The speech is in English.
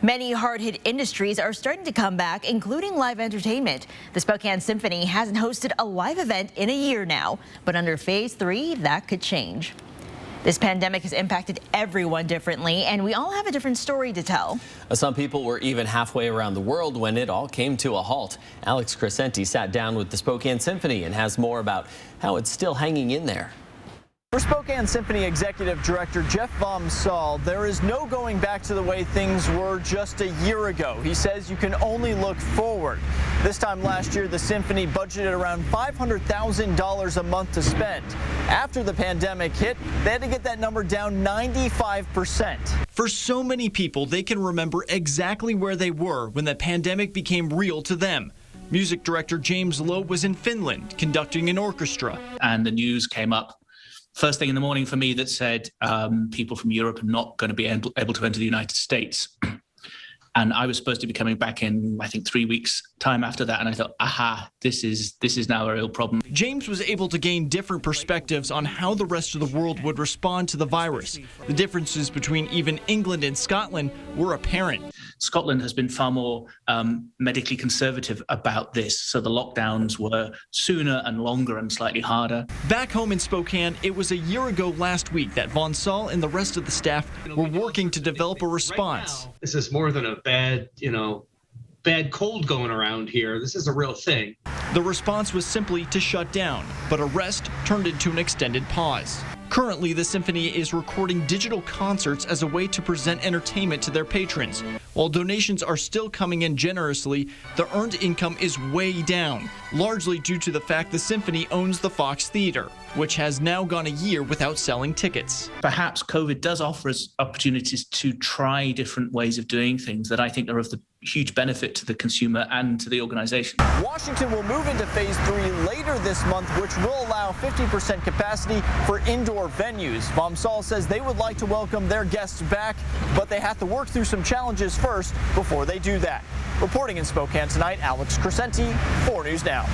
Many hard-hit industries are starting to come back, including live entertainment. The Spokane Symphony hasn't hosted a live event in a year now, but under Phase 3, that could change. This pandemic has impacted everyone differently, and we all have a different story to tell. Some people were even halfway around the world when it all came to a halt. Alex Crescenti sat down with the Spokane Symphony and has more about how it's still hanging in there. For Spokane Symphony Executive Director Jeff Vom Saal, there is no going back to the way things were just a year ago. He says you can only look forward. This time last year, the Symphony budgeted around $500,000 a month to spend. After the pandemic hit, they had to get that number down 95%. For so many people, they can remember exactly where they were when the pandemic became real to them. Music director James Lowe was in Finland conducting an orchestra. And the news came up first thing in the morning for me that said people from Europe are not going to be able to enter the United States. And I was supposed to be coming back in, I think, 3 weeks' time after that. And I thought, aha, this is now a real problem. James was able to gain different perspectives on how the rest of the world would respond to the virus. The differences between even England and Scotland were apparent. Scotland has been far more medically conservative about this. So the lockdowns were sooner and longer and slightly harder. Back home in Spokane, it was a year ago last week that Von Saal and the rest of the staff were working to develop a response. This is more than a bad cold going around here. This is a real thing. The response was simply to shut down, but a rest turned into an extended pause. Currently, the Symphony is recording digital concerts as a way to present entertainment to their patrons. While donations are still coming in generously, the earned income is way down, largely due to the fact the Symphony owns the Fox Theater, which has now gone a year without selling tickets. Perhaps COVID does offer us opportunities to try different ways of doing things that I think are of the huge benefit to the consumer and to the organization. Washington will move into Phase 3 later this month, which will allow 50% capacity for indoor venues. Vom Saal says they would like to welcome their guests back, but they have to work through some challenges first before they do that. Reporting in Spokane tonight, Alex Crescenti, 4 News Now.